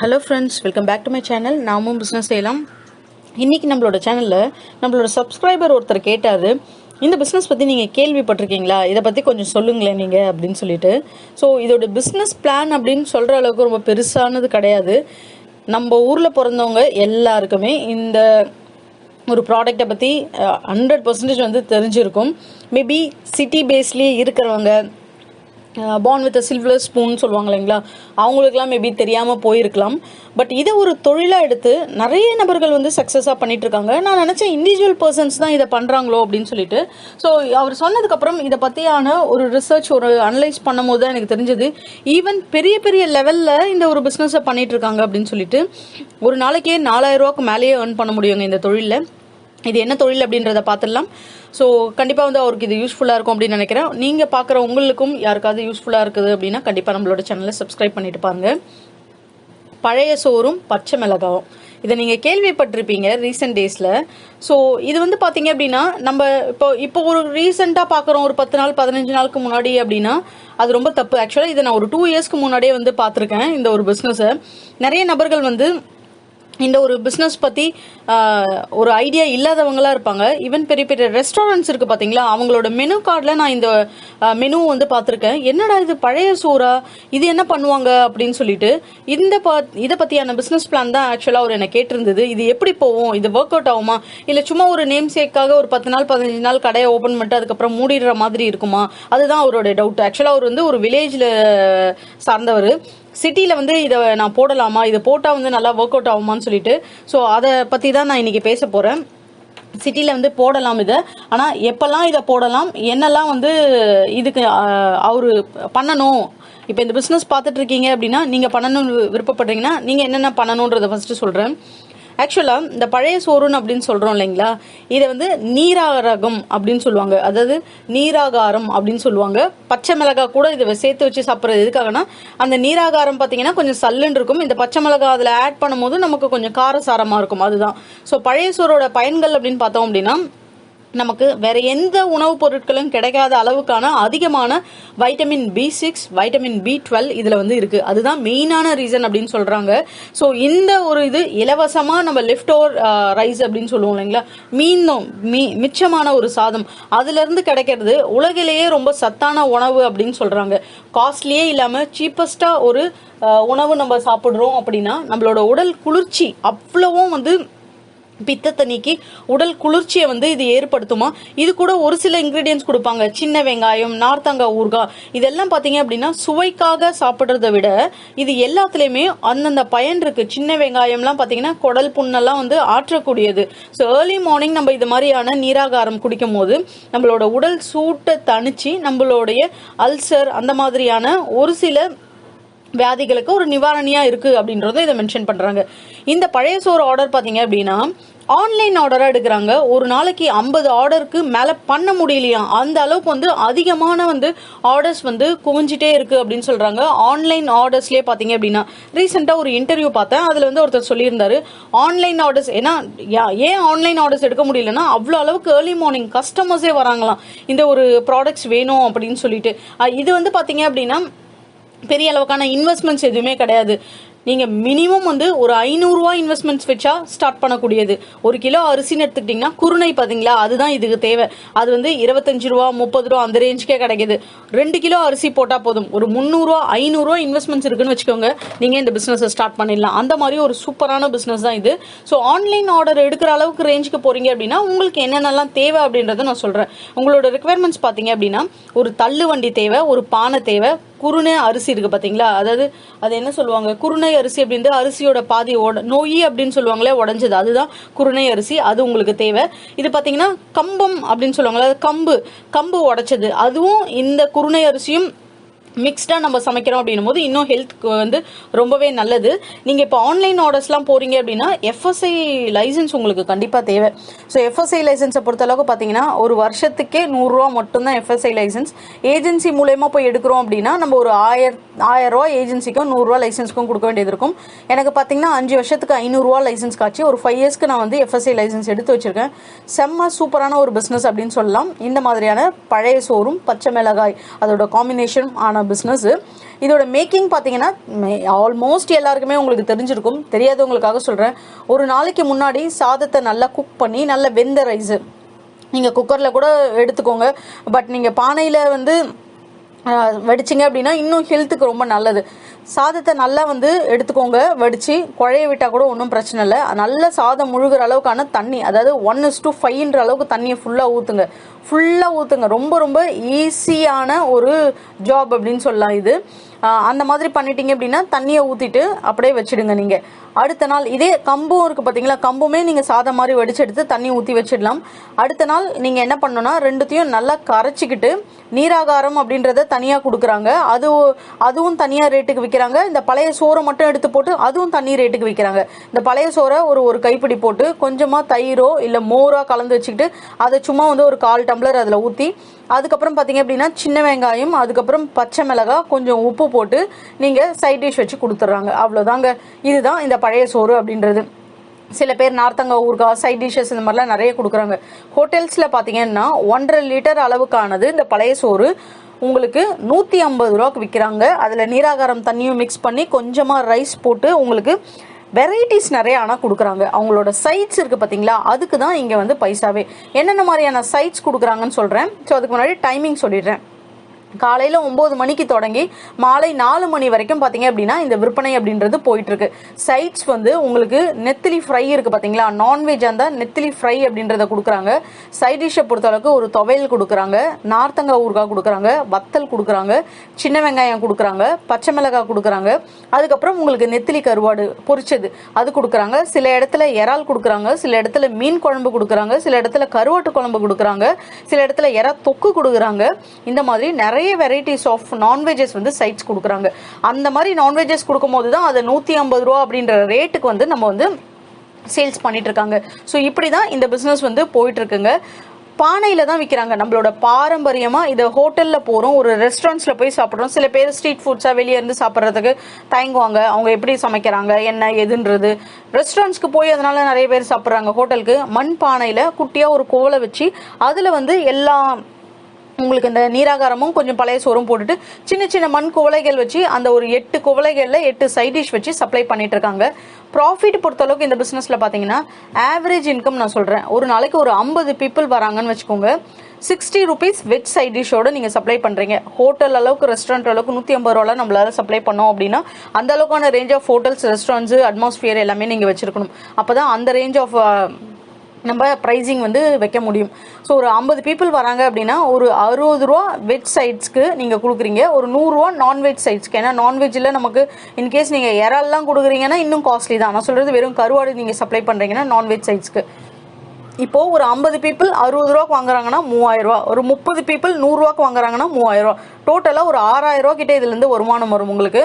Hello friends, welcome back to my channel namumbusinessseiyalaam. இன்றைக்கி நம்மளோட சேனலில் நம்மளோட சப்ஸ்கிரைபர் ஒருத்தர் கேட்டார், இந்த பிஸ்னஸ் பற்றி நீங்கள் கேள்விப்பட்டிருக்கீங்களா, இதை பற்றி கொஞ்சம் சொல்லுங்களேன் நீங்கள் அப்படின்னு சொல்லிட்டு. ஸோ இதோட பிஸ்னஸ் பிளான் அப்படின்னு சொல்கிற அளவுக்கு ரொம்ப பெருசானது கிடையாது. நம்ம ஊரில் பிறந்தவங்க எல்லாருக்குமே இந்த ஒரு ப்ராடக்டை பற்றி 100% வந்து தெரிஞ்சிருக்கும். மேபி சிட்டி பேஸ்லேயே இருக்கிறவங்க, பார்ன் வித் சில்வர் ஸ்பூன் சொல்லுவாங்க இல்லைங்களா, அவங்களுக்குலாம் மேபி தெரியாமல் போயிருக்கலாம். பட் இதை ஒரு தொழிலாக எடுத்து நிறைய நபர்கள் வந்து சக்ஸஸாக பண்ணிட்டு இருக்காங்க. நான் நினச்சேன் இண்டிவிஜுவல் பர்சன்ஸ் தான் இதை பண்ணுறாங்களோ அப்படின்னு சொல்லிட்டு. ஸோ அவர் சொன்னதுக்கப்புறம் இதை பற்றியான ஒரு ரிசர்ச், ஒரு அனலைஸ் பண்ணும் போது தான் எனக்கு தெரிஞ்சது, ஈவன் பெரிய பெரிய லெவலில் இந்த ஒரு பிஸ்னஸை பண்ணிட்டு இருக்காங்க அப்படின்னு சொல்லிட்டு. ஒரு நாளைக்கே 4000 ரூபாய்க்கு மேலேயே ஏர்ன் பண்ண முடியுங்க இந்த தொழிலில். இது என்ன தொழில் அப்படின்றத பார்த்துடலாம். ஸோ கண்டிப்பாக வந்து அவருக்கு இது யூஸ்ஃபுல்லாக இருக்கும் அப்படின்னு நினைக்கிறேன். நீங்கள் பார்க்குற உங்களுக்கும் யாருக்காவது யூஸ்ஃபுல்லாக இருக்குது அப்படின்னா கண்டிப்பாக நம்மளோட சேனலை சப்ஸ்கிரைப் பண்ணிட்டு பாருங்க. பழைய சோறும் பச்சை மிளகாவும், இதை நீங்கள் கேள்விப்பட்டிருப்பீங்க ரீசெண்ட் டேஸில். ஸோ இது வந்து பார்த்தீங்க அப்படின்னா, நம்ம இப்போ ஒரு ரீசெண்டாக பார்க்குறோம், ஒரு 10 நாள் 15 நாளுக்கு முன்னாடி அப்படின்னா அது ரொம்ப தப்பு. ஆக்சுவலாக இதை நான் ஒரு 2 இயர்ஸ்க்கு முன்னாடியே வந்து பார்த்துருக்கேன். இந்த ஒரு பிஸ்னஸை நிறைய நபர்கள் வந்து இந்த ஒரு பிஸ்னஸ் பற்றி ஒரு ஐடியா இல்லாதவங்களாக இருப்பாங்க. ஈவன் பெரிய பெரிய ரெஸ்டாரண்ட்ஸ் இருக்குது பார்த்தீங்களா, அவங்களோட மெனு கார்டில் நான் இந்த மெனு வந்து பார்த்துருக்கேன். என்னடா இது பழைய சோறா, இது என்ன பண்ணுவாங்க அப்படின்னு சொல்லிட்டு இதை பற்றியான பிஸ்னஸ் பிளான் தான் ஆக்சுவலாக அவர் என்னை கேட்டிருந்தது. இது எப்படி போகும், இது ஒர்க் அவுட் ஆகுமா, இல்லை சும்மா ஒரு நேம் சேக்காக ஒரு 10 நாள் 15 நாள் கடையை ஓப்பன் பண்ணிட்டு அதுக்கப்புறம் மூடிடுற மாதிரி இருக்குமா, அதுதான் அவரோட டவுட். ஆக்சுவலாக அவர் வந்து ஒரு வில்லேஜில் சார்ந்தவர். சிட்டியில் வந்து இதை நான் போடலாமா, இதை போட்டால் வந்து நல்லா ஒர்க் அவுட் ஆகுமான்னு சொல்லிட்டு. ஸோ அதை பற்றி தான் நான் இன்றைக்கி பேச போகிறேன். சிட்டியில் வந்து போடலாம் இதை, ஆனால் எப்போல்லாம் இதை போடலாம், என்னெல்லாம் வந்து இதுக்கு அவர் பண்ணணும். இப்போ இந்த பிஸ்னஸ் பார்த்துட்டு இருக்கீங்க அப்படின்னா, நீங்கள் பண்ணணும்னு விருப்பப்படுறீங்கன்னா நீங்கள் என்னென்ன பண்ணணுன்றதை ஃபஸ்ட்டு சொல்கிறேன். ஆக்சுவலாக இந்த பழைய சோறுன்னு அப்படின்னு சொல்கிறோம் இல்லைங்களா, இதை வந்து நீராகரம் அப்படின்னு சொல்லுவாங்க, அதாவது நீராகாரம் அப்படின்னு சொல்லுவாங்க. பச்சை மிளகாய் கூட இதை சேர்த்து வச்சு சாப்பிட்றது எதுக்காகனா, அந்த நீராகாரம் பார்த்தீங்கன்னா கொஞ்சம் சல்லுன்னு இருக்கும். இந்த பச்சை மிளகாய் அதில் ஆட் பண்ணும்போது நமக்கு கொஞ்சம் காரசாரமாக இருக்கும், அதுதான். ஸோ பழைய சோறோட பயன்கள் அப்படின்னு பார்த்தோம் அப்படின்னா, நமக்கு வேற எந்த உணவுப் பொருட்களும் கிடைக்காத அளவுக்கான அதிகமான வைட்டமின் B6, வைட்டமின் B12 இதில் வந்து இருக்குது. அதுதான் மெயினான ரீசன் அப்படின்னு சொல்கிறாங்க. ஸோ இந்த ஒரு இது இலவசமாக நம்ம லெஃப்ட் ஓவர் ரைஸ் அப்படின்னு சொல்லுவோம் இல்லைங்களா, மிச்சமான ஒரு சாதம், அதுலேருந்து கிடைக்கிறது உலகிலேயே ரொம்ப சத்தான உணவு அப்படின்னு சொல்கிறாங்க. காஸ்ட்லியே இல்லாமல் சீப்பஸ்ட்டாக ஒரு உணவு நம்ம சாப்பிட்றோம் அப்படின்னா நம்மளோட உடல் குளிர்ச்சி அவ்வளவும் வந்து பித்தத்தை நீக்கி உடல் குளிர்ச்சியை வந்து இது ஏற்படுத்துமா. இது கூட ஒரு சில இன்கிரீடியன்ஸ் கொடுப்பாங்க, சின்ன வெங்காயம், நார்த்தங்காய் ஊறுகாய், இதெல்லாம் பார்த்தீங்க அப்படின்னா சுவைக்காக சாப்பிட்றத விட இது எல்லாத்துலேயுமே அந்தந்த பயன் இருக்கு. சின்ன வெங்காயம்லாம் பார்த்தீங்கன்னா குடல் புண்ணெல்லாம் வந்து ஆற்றக்கூடியது. ஸோ ஏர்லி மார்னிங் நம்ம இது மாதிரியான நீராகாரம் குடிக்கும் போது நம்மளோட உடல் சூட்டை தணிச்சு நம்மளுடைய அல்சர் அந்த மாதிரியான ஒரு சில வியாதிகளுக்கு ஒரு நிவாரணியா இருக்கு அப்படின்றத இதை மென்ஷன் பண்றாங்க. இந்த பழைய சோறு ஆர்டர் பாத்தீங்க அப்படின்னா ஆன்லைன் ஆர்டரா எடுக்கிறாங்க. ஒரு நாளைக்கு 50 ஆர்டருக்கு மேல பண்ண முடியலையா, அந்த அளவுக்கு வந்து அதிகமான வந்து ஆர்டர்ஸ் வந்து குவிஞ்சிட்டே இருக்கு அப்படின்னு சொல்றாங்க. ஆன்லைன் ஆர்டர்ஸ்லயே பாத்தீங்க அப்படின்னா ரீசெண்டா ஒரு இன்டர்வியூ பார்த்தேன், அதுல வந்து ஒருத்தர் சொல்லியிருந்தாரு, ஆன்லைன் ஆர்டர்ஸ் ஏன் ஆன்லைன் ஆர்டர்ஸ் எடுக்க முடியலன்னா அவ்வளோ அளவுக்கு ஏர்லி மார்னிங் கஸ்டமர்ஸே வராங்களாம் இந்த ஒரு ப்ராடக்ட்ஸ் வேணும் அப்படின்னு சொல்லிட்டு. இது வந்து பாத்தீங்க அப்படின்னா பெரிய அளவுக்கான இன்வெஸ்ட்மெண்ட்ஸ் எதுவுமே கிடையாது. நீங்கள் மினிமம் வந்து ஒரு 500 ரூபா இன்வெஸ்ட்மெண்ட்ஸ் வச்சா ஸ்டார்ட் பண்ணக்கூடியது. 1 கிலோ அரிசின்னு எடுத்துக்கிட்டிங்கன்னா குருணை பார்த்தீங்களா, அதுதான் இதுக்கு தேவை. அது வந்து 25 ரூபா 30 ரூபா அந்த ரேஞ்சுக்கே கிடைக்கிது. 2 கிலோ அரிசி போட்டால் போதும், ஒரு 300 ரூபா 500 ரூபா இன்வெஸ்ட்மெண்ட்ஸ் இருக்குன்னு வச்சுக்கோங்க, நீங்கள் இந்த பிஸ்னஸை ஸ்டார்ட் பண்ணிடலாம். அந்த மாதிரி ஒரு சூப்பரான பிஸ்னஸ் தான் இது. ஸோ ஆன்லைன் ஆர்டர் எடுக்கிற அளவுக்கு ரேஞ்சுக்கு போகிறீங்க அப்படின்னா உங்களுக்கு என்னென்னலாம் தேவை அப்படின்றத நான் சொல்கிறேன். உங்களோட ரெக்குவயர்மெண்ட்ஸ் பார்த்தீங்க அப்படின்னா ஒரு தள்ளு வண்டி தேவை, ஒரு பானை தேவை, குருணை அரிசி இருக்கு பார்த்தீங்களா, அதாவது அது என்ன சொல்லுவாங்க, குருணை அரிசி அப்படின்றது அரிசியோட பாதி நோய் அப்படின்னு சொல்லுவாங்களே உடஞ்சது, அதுதான் குருணை அரிசி, அது உங்களுக்கு தேவை. இது பார்த்தீங்கன்னா கம்பம் அப்படின்னு சொல்லுவாங்களே, கம்பு உடைச்சது, அதுவும் இந்த குருணை அரிசியும் மிக்ஸ்டாக நம்ம சமைக்கிறோம் அப்படின்னும் போது இன்னும் ஹெல்த்க்கு வந்து ரொம்பவே நல்லது. நீங்கள் இப்போ ஆன்லைன் ஆர்டர்ஸ்லாம் போகிறீங்க அப்படின்னா FSSAI லைசன்ஸ் உங்களுக்கு கண்டிப்பாக தேவை. ஸோ FSSAI லைசன்ஸை பொறுத்தளவுக்கு பார்த்தீங்கன்னா ஒரு வருஷத்துக்கே 100 ரூபா மட்டும்தான் FSSAI லைசன்ஸ். ஏஜென்சி மூலயமா போய் எடுக்கிறோம் அப்படின்னா நம்ம ஒரு 1000 ரூபா ஏஜென்சிக்கும் 100 ரூபா லைசன்ஸ்க்கும் கொடுக்க வேண்டியது இருக்கும். எனக்கு பார்த்தீங்கன்னா 5 வருஷத்துக்கு 500 ரூபா லைசன்ஸ் காட்சி, ஒரு 5 இயர்ஸ்க்கு நான் வந்து FSSAI லைசன்ஸ் எடுத்து வச்சிருக்கேன். செம்ம சூப்பரான ஒரு பிஸ்னஸ் அப்படின்னு சொல்லலாம். இந்த மாதிரியான பழைய சோறும் பச்சை மிளகாய் அதோட காம்பினேஷன் ஆன வித்தியாசமான பிஸ்னஸ். இதோட மேக்கிங் பார்த்தீங்கன்னா ஆல்மோஸ்ட் எல்லாருக்குமே உங்களுக்கு தெரிஞ்சிருக்கும். தெரியாதவங்களுக்காக சொல்கிறேன். ஒரு நாளைக்கு முன்னாடி சாதத்தை நல்லா குக் பண்ணி நல்ல வெந்த ரைஸு நீங்கள் குக்கரில் கூட எடுத்துக்கோங்க. பட் நீங்கள் பானையில் வந்து வடிச்சிங்க அப்படின்னா இன்னும் ஹெல்த்துக்கு ரொம்ப நல்லது. சாதத்தை நல்லா வந்து எடுத்துக்கோங்க, வடித்து குழைய விட்டால் கூட ஒன்றும் பிரச்சனை இல்லை. நல்ல சாதம் முழுகிற அளவுக்கான தண்ணி, அதாவது 1:5 அளவுக்கு தண்ணியை ஃபுல்லாக ஊற்றுங்க. ரொம்ப ரொம்ப ஈஸியான ஒரு ஜாப் அப்படின்னு சொல்லலாம் இது. அந்த மாதிரி பண்ணிட்டீங்க அப்படின்னா தண்ணியை ஊற்றிட்டு அப்படியே வச்சுடுங்க. நீங்கள் அடுத்த நாள் இதே கம்பும் இருக்குது பார்த்தீங்களா, கம்புமே நீங்கள் சாதம் மாதிரி வடிச்சு எடுத்து தண்ணி ஊற்றி வச்சிடலாம். அடுத்த நாள் நீங்கள் என்ன பண்ணணும்னா ரெண்டுத்தையும் நல்லா கரைச்சிக்கிட்டு நீராகாரம் அப்படின்றத தனியாக கொடுக்குறாங்க. அதுவும் தனியாக ரேட்டுக்கு விற்கிறாங்க. இந்த பழைய சோறை மட்டும் எடுத்து போட்டு அதுவும் தனி ரேட்டுக்கு விற்கிறாங்க. இந்த பழைய சோறை ஒரு கைப்பிடி போட்டு கொஞ்சமாக தயிரோ இல்லை மோரோ கலந்து வச்சுக்கிட்டு அதை சும்மா வந்து ஒரு 1/4 டம்ளர் அதில் ஊற்றி அதுக்கப்புறம் பார்த்தீங்க அப்படின்னா சின்ன வெங்காயம், அதுக்கப்புறம் பச்சை மிளகாய், கொஞ்சம் உப்பு போட்டு நீங்கள் சைட் டிஷ் வச்சு கொடுத்துட்றாங்க. அவ்வளோதாங்க. இதுதான் இந்த பழைய சோறு அப்படின்றது. சில பேர் நார்த்தங்காய் ஊறுகாய், சைட் டிஷ்ஷஸ் இந்த மாதிரிலாம் நிறைய கொடுக்குறாங்க. ஹோட்டல்ஸில் பார்த்தீங்கன்னா 1.5 லிட்டர் அளவுக்கானது இந்த பழைய சோறு உங்களுக்கு 150 ரூபாய்க்கு விற்கிறாங்க. அதில் நீராகாரம் தண்ணியும் மிக்ஸ் பண்ணி கொஞ்சமாக ரைஸ் போட்டு உங்களுக்கு வெரைட்டிஸ் நிறைய ஆனால் கொடுக்குறாங்க. அவங்களோட சைட்ஸ் இருக்குது பார்த்தீங்களா, அதுக்கு தான் இங்கே வந்து பைசாவே. என்னென்ன மாதிரியான சைட்ஸ் கொடுக்குறாங்கன்னு சொல்கிறேன். ஸோ அதுக்கு முன்னாடி டைமிங் சொல்லிடுறேன். காலையில் 9 மணிக்கு தொடங்கி மாலை 4 மணி வரைக்கும் பார்த்தீங்க அப்படின்னா இந்த விற்பனை அப்படின்றது போயிட்டுருக்கு. சைட்ஸ் வந்து உங்களுக்கு நெத்திலி ஃப்ரை இருக்குது பார்த்தீங்களா, நான்வெஜ் அந்த நெத்திலி ஃப்ரை அப்படின்றத கொடுக்குறாங்க. சைட் டிஷ்ஷை பொறுத்தளவுக்கு ஒரு துவையல் கொடுக்குறாங்க, நார்த்தங்காய் ஊறுகாய் கொடுக்குறாங்க, வத்தல் கொடுக்குறாங்க, சின்ன வெங்காயம் கொடுக்குறாங்க, பச்சை மிளகாய் கொடுக்குறாங்க. அதுக்கப்புறம் உங்களுக்கு நெத்திலி கருவாடு பொரிச்சது அது கொடுக்குறாங்க. சில இடத்துல இறால் கொடுக்குறாங்க, சில இடத்துல மீன் குழம்பு கொடுக்குறாங்க, சில இடத்துல கருவாட்டு குழம்பு கொடுக்குறாங்க, சில இடத்துல இறா தொக்கு கொடுக்குறாங்க. இந்த மாதிரி நிறைய வெரைட்டிஸ் ஆஃப் நான்வெஜஸ் வந்து சைட்ஸ் கொடுக்குறாங்க. அந்த மாதிரி நான்வெஜஸ் கொடுக்கும்போது தான் அதை 150 ரூபா அப்படின்ற ரேட்டுக்கு வந்து நம்ம வந்து சேல்ஸ் பண்ணிட்டு இருக்காங்க. ஸோ இப்படி தான் இந்த பிஸ்னஸ் வந்து போயிட்டு இருக்குங்க. பானையில் தான் விற்கிறாங்க. நம்மளோட பாரம்பரியமாக இதை ஹோட்டலில் போகிறோம், ஒரு ரெஸ்டாரண்ட்ஸில் போய் சாப்பிட்றோம். சில பேர் ஸ்ட்ரீட் ஃபுட்ஸாக வெளியே இருந்து சாப்பிட்றதுக்கு தயங்குவாங்க. அவங்க எப்படி சமைக்கிறாங்க என்ன எதுன்றது. ரெஸ்டாரண்ட்ஸ்க்கு போய் அதனால நிறைய பேர் சாப்பிட்றாங்க. ஹோட்டலுக்கு மண் பானையில் குட்டியாக ஒரு கோலை வச்சு அதில் வந்து எல்லாம் உங்களுக்கு இந்த நீராகாரமும் கொஞ்சம் பழைய சோறும் போட்டுட்டு சின்ன சின்ன மண் குவளைகள் வச்சு அந்த ஒரு 8 குவளைகளில் 8 சைட் டிஷ் வச்சு சப்ளை பண்ணிட்டு இருக்காங்க. ப்ராஃபிட் பொறுத்தளவுக்கு இந்த பிஸ்னஸில் பார்த்தீங்கன்னா ஆவரேஜ் இன்கம் நான் சொல்கிறேன். ஒரு நாளைக்கு ஒரு 50 பீப்புள் வராங்கன்னு வச்சுக்கோங்க. 60 rupees வெஜ் சைட் டிஷ்ஷோட நீங்கள் சப்ளை பண்ணுறீங்க. ஹோட்டல் அளவுக்கு ரெஸ்டாரண்ட் அளவுக்கு 150 ரூபாவில் நம்மளால சப்ளை பண்ணோம் அப்படின்னா அந்த அளவுக்கான range of hotels, restaurants, atmosphere எல்லாமே நீங்கள் வச்சுருக்கணும். அப்போ தான் அந்த ரேஞ்ச் ஆஃப் நம்ம ப்ரைஸிங் வந்து வைக்க முடியும். ஸோ ஒரு 50 பீப்புள் வராங்க அப்படின்னா ஒரு 60 ரூபா வெஜ் சைட்ஸ்க்கு நீங்கள் கொடுக்குறீங்க, ஒரு 100 ரூபா நான்வெஜ் சைட்ஸ்க்கு. ஏன்னா நான்வெஜ்ஜில் நமக்கு இன்கேஸ் நீங்கள் இறால்லாம் கொடுக்குறீங்கன்னா இன்னும் காஸ்ட்லி தான். நான் சொல்கிறது வெறும் கருவாடு நீங்கள் சப்ளை பண்ணுறீங்கன்னா நான்வெஜ் சைட்ஸ்க்கு. இப்போது ஒரு 50 பீப்புள் 60 ரூபாய்க்கு வாங்குறாங்கன்னா 3000 ரூபா, ஒரு 30 பீப்புள் 100 ரூபாய்க்கு வாங்குறாங்கன்னா 3000 ரூபா, டோட்டலாக ஒரு 6000 ரூபா கிட்டே இதுலேருந்து வருமானம் வரும் உங்களுக்கு.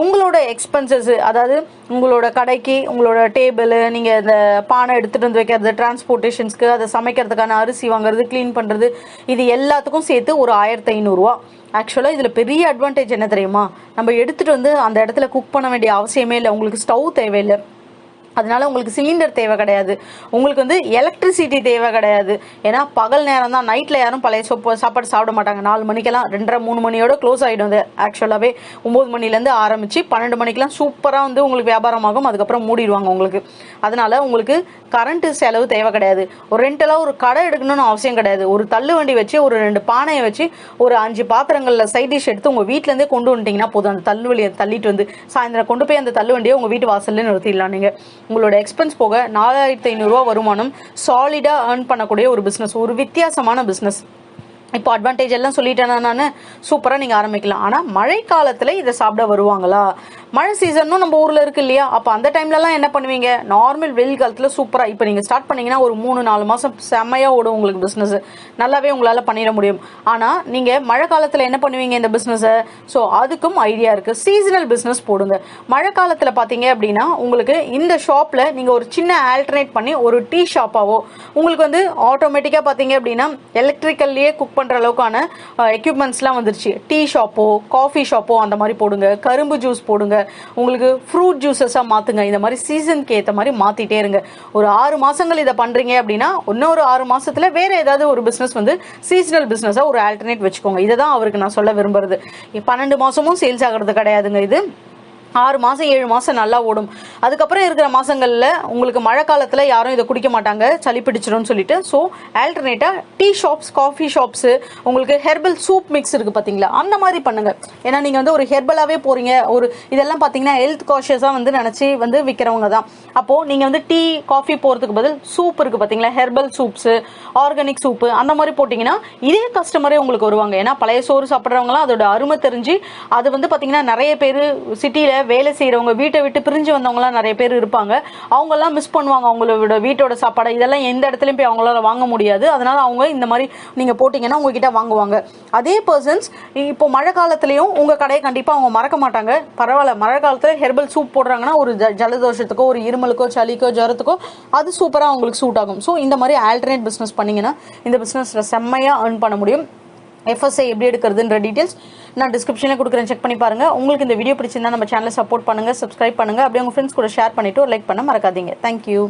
உங்களோட எக்ஸ்பென்சஸ், அதாவது உங்களோட கடைக்கு உங்களோட டேபிள், நீங்கள் இந்த பானை எடுத்துகிட்டு வந்து வைக்கிறது, டிரான்ஸ்போர்ட்டேஷன்ஸ்க்கு, அதை சமைக்கிறதுக்கான அரிசி வாங்குறது, க்ளீன் பண்ணுறது, இது எல்லாத்துக்கும் சேர்த்து ஒரு 1500 ரூபா. ஆக்சுவலாக இதில் பெரிய அட்வான்டேஜ் என்ன தெரியுமா, நம்ம எடுத்துகிட்டு வந்து அந்த இடத்துல குக் பண்ண வேண்டிய அவசியமே இல்லை. உங்களுக்கு ஸ்டவ் தேவையில்லை, அதனால உங்களுக்கு சிலிண்டர் தேவை கிடையாது, உங்களுக்கு வந்து எலக்ட்ரிசிட்டி தேவை கிடையாது. ஏன்னா பகல் நேரம் தான், நைட்டில் யாரும் பழைய சாப்பாடு சாப்பிட மாட்டாங்க. 4 மணிக்கெல்லாம் 2:30-3 மணியோட க்ளோஸ் ஆகிடும். அது ஆக்சுவலாகவே 9 மணிலேருந்து ஆரம்பித்து 12 மணிக்கெலாம் சூப்பராக வந்து உங்களுக்கு வியாபாரமாகும். அதுக்கப்புறம் மூடிடுவாங்க உங்களுக்கு. அதனால உங்களுக்கு கரண்ட்டு செலவு தேவை கிடையாது. ஒரு ரெண்டலாக ஒரு கடை எடுக்கணும்னு அவசியம் கிடையாது. ஒரு தள்ளு வண்டி வச்சு ஒரு 2 பானையை வச்சு ஒரு 5 பாத்திரங்களில் சைட் டிஷ் எடுத்து உங்கள் வீட்டிலேருந்தே கொண்டு வந்துட்டிங்கன்னா போதும். அந்த தள்ளு வண்டியை தள்ளிட்டு வந்து சாயந்தரம் கொண்டு போய் அந்த தள்ளு வண்டியை உங்கள் வீட்டு வாசல்ல நிறுத்திடலாம். நீங்கள் உங்களோட எக்ஸ்பென்ஸ் போக 4500 ரூபா வருமானம் சாலிடாக ஏர்ன் பண்ணக்கூடிய ஒரு பிஸ்னஸ், ஒரு வித்தியாசமான பிஸ்னஸ். இப்போ அட்வான்டேஜ் எல்லாம் சொல்லிட்டேன்னா நான் சூப்பராக நீங்கள் ஆரம்பிக்கலாம். ஆனால் மழை காலத்தில் இதை சாப்பிட வருவாங்களா? மழை சீசனும் நம்ம ஊரில் இருக்குது இல்லையா? அப்போ அந்த டைம்லலாம் என்ன பண்ணுவீங்க? நார்மல் வெயில் காலத்தில் சூப்பராக இப்போ நீங்கள் ஸ்டார்ட் பண்ணிங்கன்னா ஒரு 3-4 மாதம் செம்மையாக ஓடும் உங்களுக்கு பிஸ்னஸ், நல்லாவே உங்களால் பண்ணிட முடியும். ஆனால் நீங்கள் மழை காலத்தில் என்ன பண்ணுவீங்க இந்த பிஸ்னஸை? ஸோ அதுக்கும் ஐடியா இருக்குது. சீசனல் பிஸ்னஸ் போடுங்க. மழை காலத்தில் பார்த்தீங்க அப்படின்னா உங்களுக்கு இந்த ஷாப்பில் நீங்கள் ஒரு சின்ன ஆல்டர்னேட் பண்ணி ஒரு டீ ஷாப்பாவோ உங்களுக்கு வந்து ஆட்டோமேட்டிக்காக பார்த்தீங்க அப்படின்னா எலக்ட்ரிக்கல்லையே குக் பண்ணுற அளவுக்கான எக்யூப்மெண்ட்ஸ்லாம் வந்துருச்சு. டீ ஷாப்போ காஃபி ஷாப்போ அந்த மாதிரி போடுங்க, கரும்பு ஜூஸ் போடுங்க, உங்களுக்கு ஃப்ரூட் ஜூஸஸாக மாற்றுங்க. இந்த மாதிரி சீசனுக்கு ஏற்ற மாதிரி மாற்றிட்டே இருங்க. ஒரு 6 மாதங்கள் இதை பண்ணுறீங்க அப்படின்னா இன்னொரு 6 மாதத்தில் வேறு ஏதாவது ஒரு பிஸ்னஸ் வந்து சீசனல் பிஸ்னஸாக ஒரு ஆல்டர்னேட் வச்சுக்கோங்க. இதை தான் அவருக்கு நான் சொல்ல விரும்புறது. 12 மாதமும் சேல்ஸ் ஆகிறது கிடையாதுங்க. இது 6 மாதம் 7 மாதம் நல்லா ஓடும். அதுக்கப்புறம் இருக்கிற மாதங்களில் உங்களுக்கு மழை காலத்தில் யாரும் இதை குடிக்க மாட்டாங்க, சளி பிடிச்சிடும்னு சொல்லிட்டு. ஸோ ஆல்டர்னேட்டாக டீ ஷாப்ஸ், காஃபி ஷாப்ஸு, உங்களுக்கு ஹெர்பல் சூப் மிக்ஸ் இருக்குது பார்த்தீங்களா, அந்த மாதிரி பண்ணுங்கள். ஏன்னா நீங்கள் வந்து ஒரு ஹெர்பலாகவே போகிறீங்க. ஒரு இதெல்லாம் பார்த்தீங்கன்னா ஹெல்த் காஷியஸாக வந்து நினச்சி வந்து விற்கிறவங்க தான். அப்போது நீங்கள் வந்து டீ காஃபி போகிறதுக்கு பதில் சூப் இருக்குது பார்த்தீங்களா, ஹெர்பல் சூப்ஸு, ஆர்கானிக் சூப்பு, அந்த மாதிரி போட்டிங்கன்னா இதே கஸ்டமரே உங்களுக்கு வருவாங்க. ஏன்னா பழைய சோறு சாப்பிட்றவங்களாம் அதோட அருமை தெரிஞ்சு, அது வந்து பார்த்தீங்கன்னா நிறைய பேர் சிட்டியில் வேலை செய்கிறவங்க, வீட்டை விட்டு பிரிஞ்சு வந்தவங்களாம் நிறைய பேர் இருப்பாங்க. அவங்கெல்லாம் மிஸ் பண்ணுவாங்க அவங்களோட வீட்டோட சாப்பாடை. இதெல்லாம் எந்த இடத்துலையும் போய் அவங்களால வாங்க முடியாது. அதனால அவங்க இந்த மாதிரி நீங்கள் போட்டிங்கன்னா உங்ககிட்ட வாங்குவாங்க. அதே பர்சன்ஸ் இப்போ மழை காலத்துலேயும் உங்கள் கடையை கண்டிப்பாக அவங்க மறக்க மாட்டாங்க. பரவாயில்ல, மழை காலத்தில் ஹெர்பல் சூப் போடுறாங்கன்னா ஒரு ஜலதோஷத்துக்கோ ஒரு இருமலுக்கோ சளிக்கோ ஜுரத்துக்கோ அது சூப்பராக அவங்களுக்கு சூட் ஆகும். ஸோ இந்த மாதிரி ஆல்டர்னேட் பிஸ்னஸ் பண்ணிங்கன்னா இந்த பிஸ்னஸில் செம்மையாக ஏர்ன் பண்ண முடியும். FSI எப்படி எடுக்கிறதுன்ற டீட்டெயில்ஸ் நான் டிஸ்கிரிப்ஷனில் கொடுக்குறேன், செக் பண்ணி பாருங்கள். உங்களுக்கு இந்த வீடியோ பிடிச்சிருந்தா நம்ம சேனலை சப்போர்ட் பண்ணுங்கள், சப்ஸ்கிரைப் பண்ணுங்கள், அப்படியே உங்கள் ஃப்ரெண்ட்ஸ் கூட ஷேர் பண்ணிவிட்டு ஒரு லைக் பண்ண மறக்காதீங்க. தேங்க்யூ.